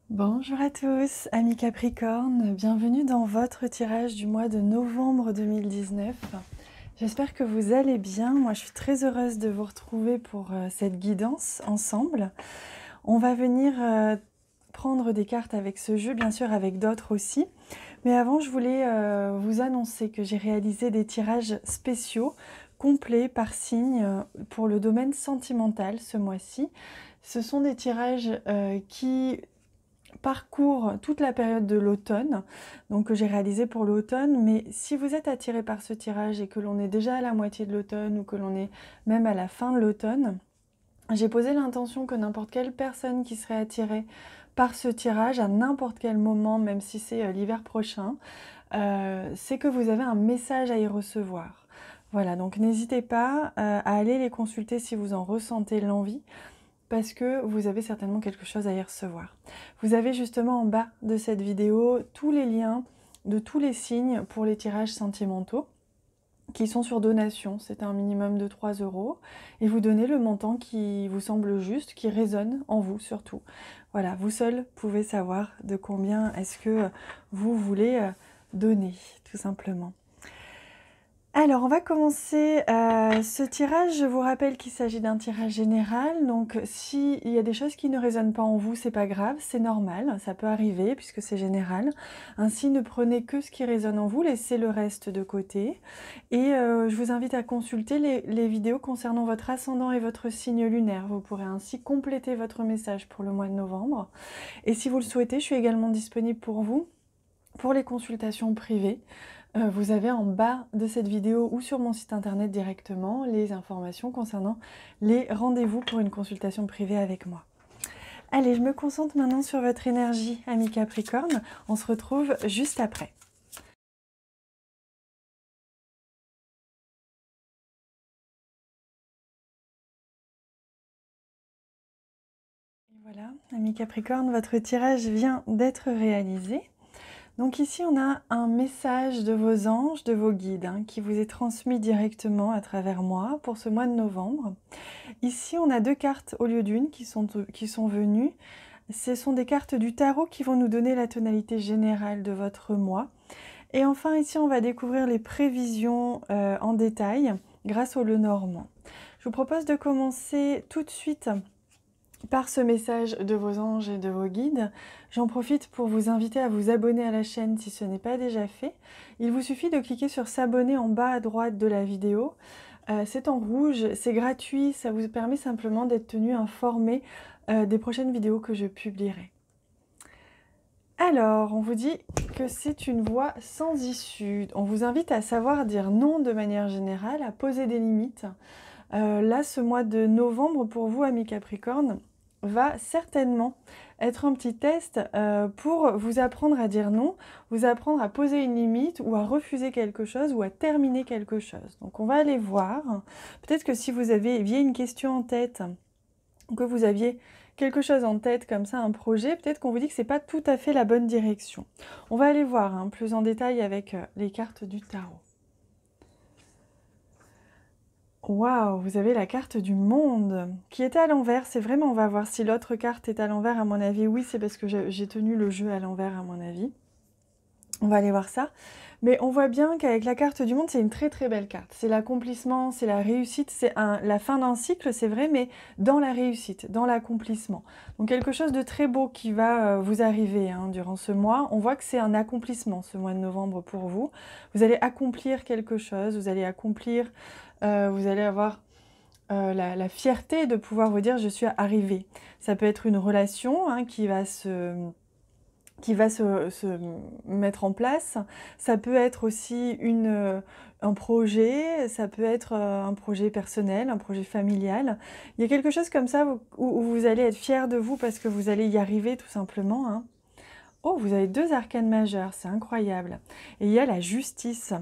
Bonjour à tous, amis Capricorne, bienvenue dans votre tirage du mois de novembre 2019. J'espère que vous allez bien, moi je suis très heureuse de vous retrouver pour cette guidance ensemble. On va venir prendre des cartes avec ce jeu, bien sûr avec d'autres aussi. Mais avant je voulais vous annoncer que j'ai réalisé des tirages spéciaux, complets par signe pour le domaine sentimental ce mois-ci. Ce sont des tirages qui parcourt toute la période de l'automne, donc que j'ai réalisé pour l'automne, mais si vous êtes attiré par ce tirage et que l'on est déjà à la moitié de l'automne ou que l'on est même à la fin de l'automne, j'ai posé l'intention que n'importe quelle personne qui serait attirée par ce tirage à n'importe quel moment, même si c'est l'hiver prochain, c'est que vous avez un message à y recevoir. Voilà, donc n'hésitez pas à aller les consulter si vous en ressentez l'envie, parce que vous avez certainement quelque chose à y recevoir. Vous avez justement en bas de cette vidéo tous les liens de tous les signes pour les tirages sentimentaux qui sont sur donation. C'est un minimum de 3 €. Et vous donnez le montant qui vous semble juste, qui résonne en vous surtout. Voilà, vous seul pouvez savoir de combien est-ce que vous voulez donner, tout simplement. Alors, on va commencer ce tirage. Je vous rappelle qu'il s'agit d'un tirage général. Donc, s'il y a des choses qui ne résonnent pas en vous, c'est pas grave, c'est normal, ça peut arriver puisque c'est général. Ainsi, ne prenez que ce qui résonne en vous, laissez le reste de côté. Et je vous invite à consulter les vidéos concernant votre ascendant et votre signe lunaire. Vous pourrez ainsi compléter votre message pour le mois de novembre. Et si vous le souhaitez, je suis également disponible pour vous pour les consultations privées. Vous avez en bas de cette vidéo ou sur mon site internet directement les informations concernant les rendez-vous pour une consultation privée avec moi. Allez, je me concentre maintenant sur votre énergie, amis Capricorne. On se retrouve juste après. Et voilà, amis Capricorne, votre tirage vient d'être réalisé. Donc ici, on a un message de vos anges, de vos guides, qui vous est transmis directement à travers moi pour ce mois de novembre. Ici, on a deux cartes au lieu d'une qui sont venues. Ce sont des cartes du tarot qui vont nous donner la tonalité générale de votre mois. Et enfin, ici, on va découvrir les prévisions en détail grâce au Lenormand. Je vous propose de commencer tout de suite par ce message de vos anges et de vos guides. J'en profite pour vous inviter à vous abonner à la chaîne si ce n'est pas déjà fait. Il vous suffit de cliquer sur s'abonner en bas à droite de la vidéo. C'est en rouge, c'est gratuit, ça vous permet simplement d'être tenu informé des prochaines vidéos que je publierai. Alors, on vous dit que c'est une voie sans issue. On vous invite à savoir dire non de manière générale, à poser des limites. Là, ce mois de novembre, pour vous, amis Capricorne, va certainement être un petit test pour vous apprendre à dire non, vous apprendre à poser une limite ou à refuser quelque chose ou à terminer quelque chose. Donc on va aller voir. Peut-être que si vous aviez une question en tête, que vous aviez quelque chose en tête comme ça, un projet, peut-être qu'on vous dit que ce n'est pas tout à fait la bonne direction. On va aller voir plus en détail avec les cartes du tarot. Waouh, vous avez la carte du monde qui est à l'envers. C'est vraiment, on va voir si l'autre carte est à l'envers. À mon avis, oui, c'est parce que j'ai tenu le jeu à l'envers, à mon avis. On va aller voir ça. Mais on voit bien qu'avec la carte du monde, c'est une très très belle carte. C'est l'accomplissement, c'est la réussite, c'est la fin d'un cycle, c'est vrai, mais dans la réussite, dans l'accomplissement. Donc quelque chose de très beau qui va vous arriver durant ce mois. On voit que c'est un accomplissement, ce mois de novembre pour vous. Vous allez accomplir quelque chose, vous allez accomplir, vous allez avoir la fierté de pouvoir vous dire « je suis arrivée ». Ça peut être une relation qui va se mettre en place. Ça peut être aussi un projet, ça peut être un projet personnel, un projet familial. Il y a quelque chose comme ça où vous allez être fier de vous parce que vous allez y arriver tout simplement. Oh, vous avez deux arcanes majeures, c'est incroyable. Et il y a la justice.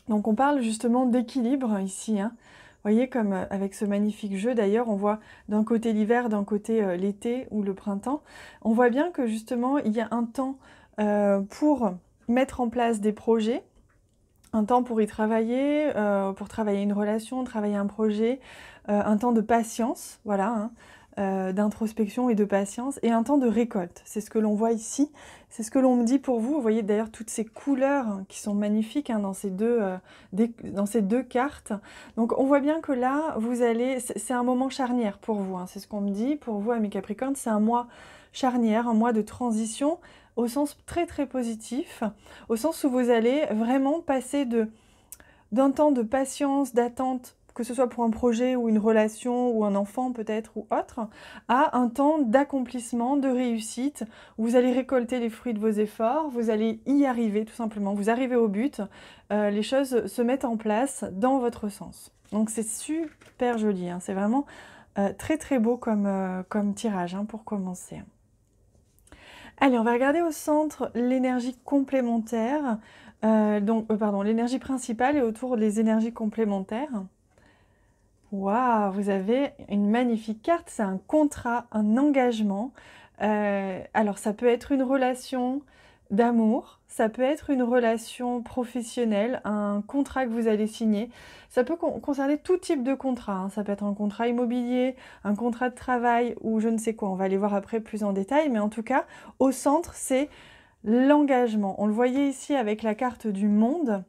Donc on parle justement d'équilibre ici. Vous voyez, comme avec ce magnifique jeu, d'ailleurs, on voit d'un côté l'hiver, d'un côté l'été ou le printemps. On voit bien que justement, il y a un temps pour mettre en place des projets, un temps pour y travailler, pour travailler une relation, travailler un projet, un temps de patience, voilà. d'introspection et de patience, et un temps de récolte. C'est ce que l'on voit ici, c'est ce que l'on me dit pour vous. Vous voyez d'ailleurs toutes ces couleurs qui sont magnifiques dans ces deux cartes. Donc on voit bien que là, c'est un moment charnière pour vous, c'est ce qu'on me dit. Pour vous, amis Capricorne, c'est un mois charnière, un mois de transition, au sens très très positif, au sens où vous allez vraiment passer d'un temps de patience, d'attente, que ce soit pour un projet ou une relation ou un enfant peut-être ou autre, à un temps d'accomplissement, de réussite, où vous allez récolter les fruits de vos efforts, vous allez y arriver tout simplement, vous arrivez au but, les choses se mettent en place dans votre sens. Donc c'est super joli, c'est vraiment très très beau comme tirage pour commencer. Allez, on va regarder au centre l'énergie complémentaire, l'énergie principale et autour des énergies complémentaires. Waouh, vous avez une magnifique carte, c'est un contrat, un engagement. Alors ça peut être une relation d'amour, ça peut être une relation professionnelle, un contrat que vous allez signer. Ça peut concerner tout type de contrat, ça peut être un contrat immobilier, un contrat de travail ou je ne sais quoi. On va aller voir après plus en détail, mais en tout cas, au centre, c'est l'engagement. On le voyait ici avec la carte du monde.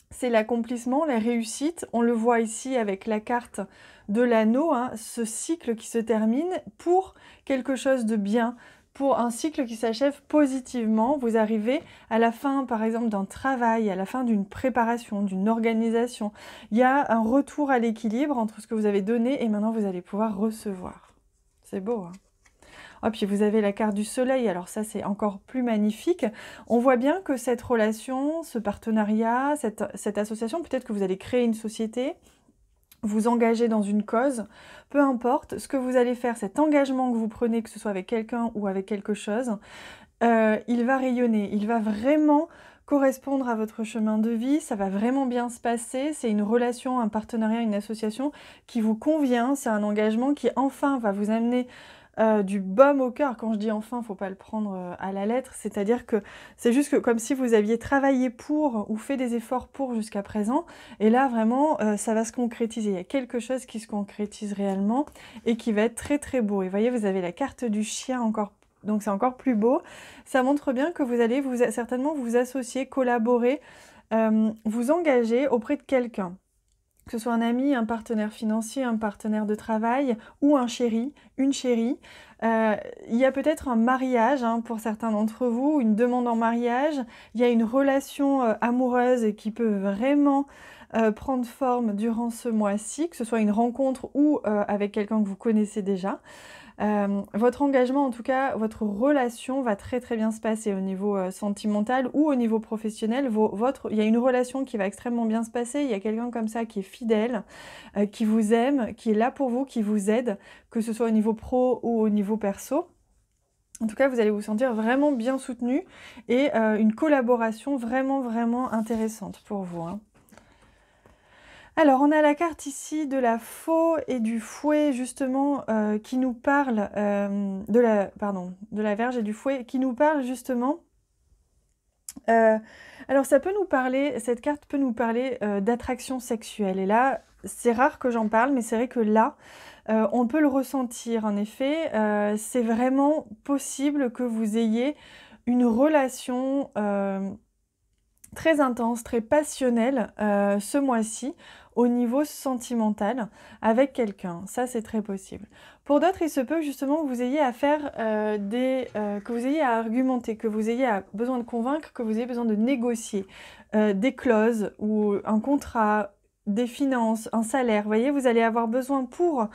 C'est l'accomplissement, la réussite. On le voit ici avec la carte de l'anneau, ce cycle qui se termine pour quelque chose de bien, pour un cycle qui s'achève positivement. Vous arrivez à la fin, par exemple, d'un travail, à la fin d'une préparation, d'une organisation. Il y a un retour à l'équilibre entre ce que vous avez donné et maintenant vous allez pouvoir recevoir. C'est beau, Oh, puis vous avez la carte du soleil, alors ça c'est encore plus magnifique. On voit bien que cette relation, ce partenariat, cette association, peut-être que vous allez créer une société, vous engager dans une cause, peu importe ce que vous allez faire, cet engagement que vous prenez, que ce soit avec quelqu'un ou avec quelque chose, il va rayonner, il va vraiment correspondre à votre chemin de vie, ça va vraiment bien se passer, c'est une relation, un partenariat, une association qui vous convient, c'est un engagement qui enfin va vous amener du baume au cœur. Quand je dis enfin, il ne faut pas le prendre à la lettre, c'est-à-dire que c'est juste que, comme si vous aviez travaillé pour ou fait des efforts pour jusqu'à présent, et là vraiment ça va se concrétiser, il y a quelque chose qui se concrétise réellement et qui va être très très beau. Et vous voyez, vous avez la carte du chien encore, donc c'est encore plus beau. Ça montre bien que vous allez certainement vous associer, collaborer, vous engager auprès de quelqu'un. Que ce soit un ami, un partenaire financier, un partenaire de travail ou un chéri, une chérie. Il y a peut-être un mariage pour certains d'entre vous, une demande en mariage. Il y a une relation amoureuse qui peut vraiment prendre forme durant ce mois-ci, que ce soit une rencontre ou avec quelqu'un que vous connaissez déjà. Votre engagement, en tout cas, votre relation va très très bien se passer au niveau sentimental ou au niveau professionnel. Il y a une relation qui va extrêmement bien se passer, il y a quelqu'un comme ça qui est fidèle, qui vous aime, qui est là pour vous, qui vous aide, que ce soit au niveau pro ou au niveau perso. En tout cas, vous allez vous sentir vraiment bien soutenu et une collaboration vraiment vraiment intéressante pour vous. Alors, on a la carte ici de la faux et du fouet, justement, qui nous parle, de la Vierge et du fouet, qui nous parle justement. Alors, ça peut nous parler, cette carte peut nous parler d'attraction sexuelle. Et là, c'est rare que j'en parle, mais c'est vrai que là, on peut le ressentir. En effet, c'est vraiment possible que vous ayez une relation très intense, très passionnelle ce mois-ci au niveau sentimental avec quelqu'un. Ça, c'est très possible. Pour d'autres, il se peut justement que vous ayez à faire que vous ayez à argumenter, que vous ayez besoin de convaincre, que vous ayez besoin de négocier des clauses ou un contrat, des finances, un salaire. Vous voyez, vous allez avoir besoin pour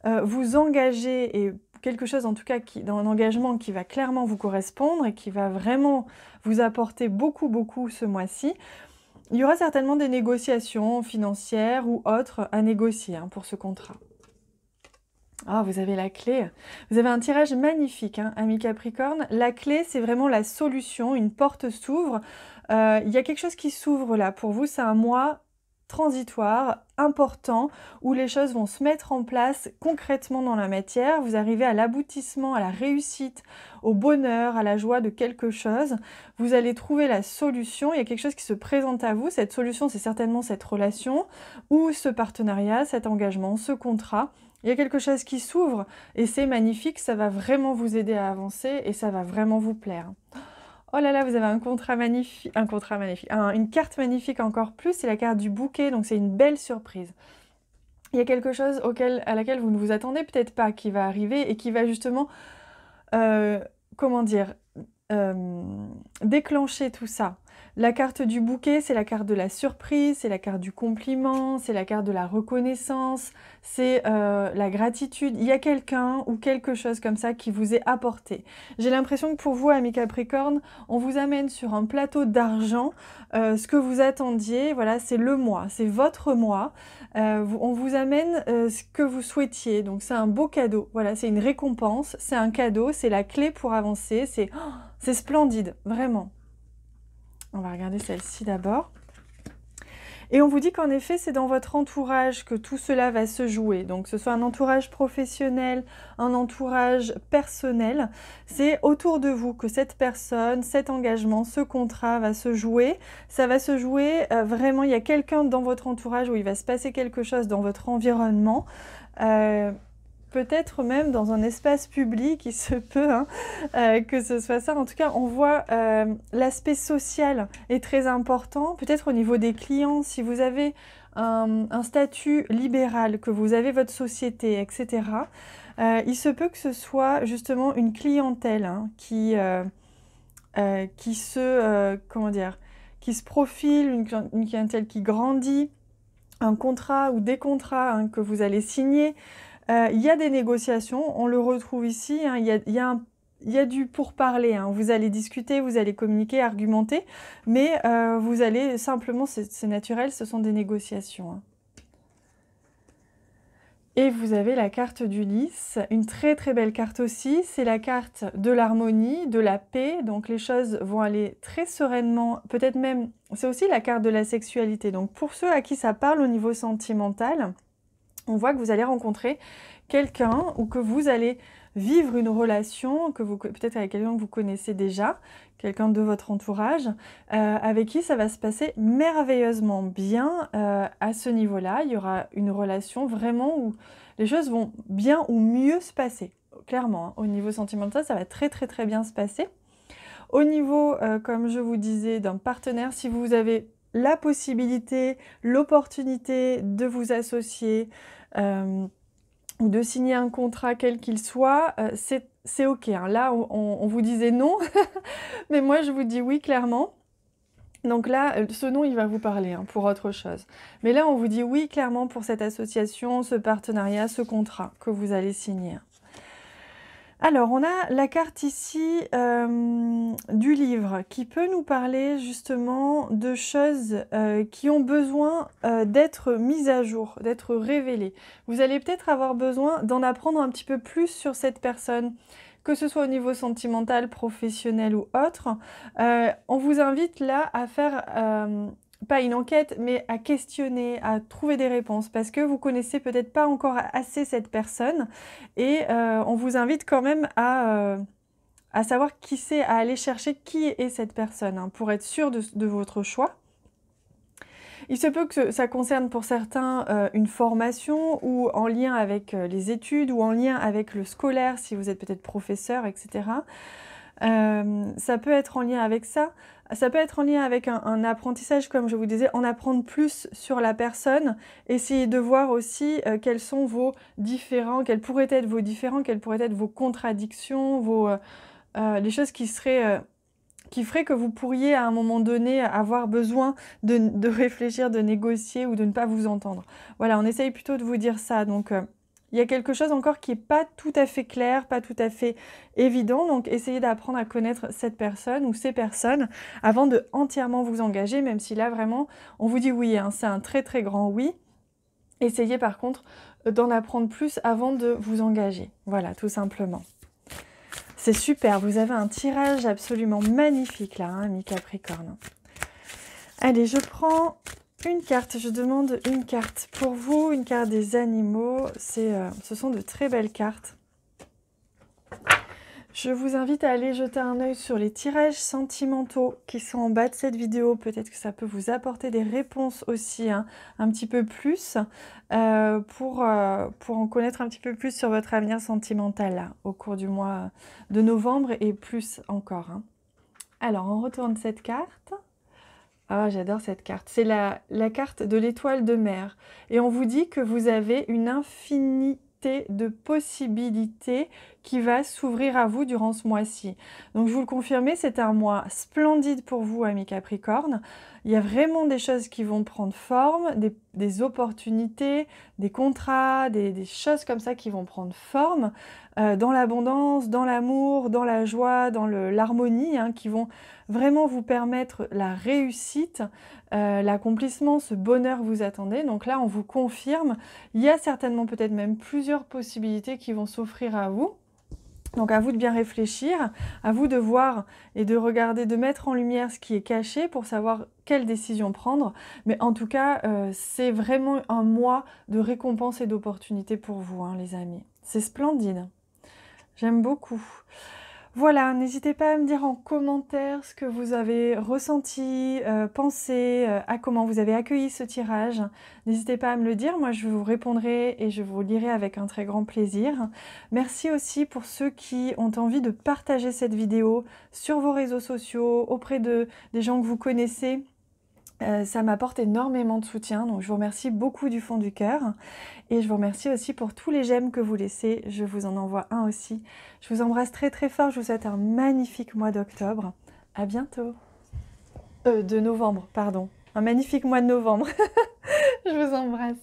vous engager et quelque chose en tout cas dans un engagement qui va clairement vous correspondre et qui va vraiment vous apporter beaucoup ce mois-ci. Il y aura certainement des négociations financières ou autres à négocier pour ce contrat. Ah, vous avez la clé. Vous avez un tirage magnifique, ami Capricorne. La clé, c'est vraiment la solution. Une porte s'ouvre. Il y a quelque chose qui s'ouvre là. Pour vous, c'est un mois transitoire, important, où les choses vont se mettre en place concrètement dans la matière. Vous arrivez à l'aboutissement, à la réussite, au bonheur, à la joie de quelque chose. Vous allez trouver la solution. Il y a quelque chose qui se présente à vous. Cette solution, c'est certainement cette relation ou ce partenariat, cet engagement, ce contrat. Il y a quelque chose qui s'ouvre et c'est magnifique, ça va vraiment vous aider à avancer et ça va vraiment vous plaire. Oh là là, vous avez un contrat magnifique, une carte magnifique encore plus, c'est la carte du bouquet, donc c'est une belle surprise. Il y a quelque chose à laquelle vous ne vous attendez peut-être pas qui va arriver et qui va justement, comment dire, déclencher tout ça. La carte du bouquet, c'est la carte de la surprise, c'est la carte du compliment, c'est la carte de la reconnaissance, c'est la gratitude. Il y a quelqu'un ou quelque chose comme ça qui vous est apporté. J'ai l'impression que pour vous, amis Capricorne, on vous amène sur un plateau d'argent ce que vous attendiez. Voilà, c'est le mois, c'est votre mois. On vous amène ce que vous souhaitiez. Donc c'est un beau cadeau. Voilà, c'est une récompense, c'est un cadeau, c'est la clé pour avancer. C'est splendide, vraiment. On va regarder celle-ci d'abord. Et on vous dit qu'en effet, c'est dans votre entourage que tout cela va se jouer. Donc, que ce soit un entourage professionnel, un entourage personnel, c'est autour de vous que cette personne, cet engagement, ce contrat va se jouer. Ça va se jouer vraiment, il y a quelqu'un dans votre entourage où il va se passer quelque chose dans votre environnement. Peut-être même dans un espace public, il se peut hein, que ce soit ça. En tout cas, on voit l'aspect social est très important. Peut-être au niveau des clients, si vous avez un statut libéral, que vous avez votre société, etc. Il se peut que ce soit justement une clientèle hein, qui se profile, une clientèle qui grandit, un contrat ou des contrats hein, que vous allez signer. Il y a des négociations, on le retrouve ici, hein, il y a du pourparler, hein. Vous allez discuter, vous allez communiquer, argumenter, mais vous allez simplement, c'est naturel, ce sont des négociations. Hein. Et vous avez la carte du lys, une très très belle carte aussi, c'est la carte de l'harmonie, de la paix, donc les choses vont aller très sereinement, peut-être même, c'est aussi la carte de la sexualité, donc pour ceux à qui ça parle au niveau sentimental, on voit que vous allez rencontrer quelqu'un ou que vous allez vivre une relation, peut-être avec quelqu'un que vous connaissez déjà, quelqu'un de votre entourage, avec qui ça va se passer merveilleusement bien à ce niveau-là. Il y aura une relation vraiment où les choses vont bien ou mieux se passer, clairement. Hein. Au niveau sentimental, ça va très très très bien se passer. Au niveau, comme je vous disais, d'un partenaire, si vous avez la possibilité, l'opportunité de vous associer, ou de signer un contrat quel qu'il soit, c'est ok. Hein. Là, on vous disait non, mais moi je vous dis oui clairement. Donc là, ce nom, il va vous parler hein, pour autre chose. Mais là, on vous dit oui clairement pour cette association, ce partenariat, ce contrat que vous allez signer. Alors, on a la carte ici du livre qui peut nous parler justement de choses qui ont besoin d'être mises à jour, d'être révélées. Vous allez peut-être avoir besoin d'en apprendre un petit peu plus sur cette personne, que ce soit au niveau sentimental, professionnel ou autre. On vous invite là à faire... pas une enquête, mais à questionner, à trouver des réponses, parce que vous connaissez peut-être pas encore assez cette personne, et on vous invite quand même à savoir qui c'est, à aller chercher qui est cette personne, hein, pour être sûr de votre choix. Il se peut que ça concerne pour certains une formation, ou en lien avec les études, ou en lien avec le scolaire, si vous êtes peut-être professeur, etc. Ça peut être en lien avec ça. Ça peut être en lien avec un apprentissage, comme je vous disais, en apprendre plus sur la personne, essayer de voir aussi quels sont vos différents, quels pourraient être vos différents, quelles pourraient être vos contradictions, les choses qui feraient que vous pourriez à un moment donné avoir besoin de réfléchir, de négocier ou de ne pas vous entendre. Voilà, on essaye plutôt de vous dire ça. Donc, il y a quelque chose encore qui n'est pas tout à fait clair, pas tout à fait évident. Donc, essayez d'apprendre à connaître cette personne ou ces personnes avant de entièrement vous engager, même si là, vraiment, on vous dit oui, hein, c'est un très très grand oui. Essayez par contre d'en apprendre plus avant de vous engager. Voilà, tout simplement. C'est super, vous avez un tirage absolument magnifique là, hein, amis Capricorne. Allez, je prends... une carte, je demande une carte pour vous, une carte des animaux. Ce sont de très belles cartes. Je vous invite à aller jeter un œil sur les tirages sentimentaux qui sont en bas de cette vidéo. Peut-être que ça peut vous apporter des réponses aussi, hein, un petit peu plus, pour en connaître un petit peu plus sur votre avenir sentimental là, au cours du mois de novembre et plus encore, hein. Alors, on retourne cette carte. Ah, j'adore cette carte. C'est la carte de l'étoile de mer. Et on vous dit que vous avez une infinité de possibilités qui va s'ouvrir à vous durant ce mois-ci. Donc, je vous le confirme, c'est un mois splendide pour vous, amis Capricorne. Il y a vraiment des choses qui vont prendre forme, des opportunités, des contrats, des choses comme ça qui vont prendre forme dans l'abondance, dans l'amour, dans la joie, dans l'harmonie, hein, qui vont vraiment vous permettre la réussite, l'accomplissement, ce bonheur que vous attendez. Donc là, on vous confirme, il y a certainement peut-être même plusieurs possibilités qui vont s'offrir à vous. Donc à vous de bien réfléchir, à vous de voir et de regarder, de mettre en lumière ce qui est caché pour savoir quelle décision prendre. Mais en tout cas, c'est vraiment un mois de récompense et d'opportunités pour vous, hein, les amis. C'est splendide. J'aime beaucoup. Voilà, n'hésitez pas à me dire en commentaire ce que vous avez ressenti, pensé, à comment vous avez accueilli ce tirage. N'hésitez pas à me le dire, moi je vous répondrai et je vous lirai avec un très grand plaisir. Merci aussi pour ceux qui ont envie de partager cette vidéo sur vos réseaux sociaux, auprès des gens que vous connaissez. Ça m'apporte énormément de soutien, donc je vous remercie beaucoup du fond du cœur. Et je vous remercie aussi pour tous les j'aime que vous laissez, je vous en envoie un aussi. Je vous embrasse très très fort, je vous souhaite un magnifique mois d'octobre. À bientôt. De novembre, pardon. Un magnifique mois de novembre. Je vous embrasse.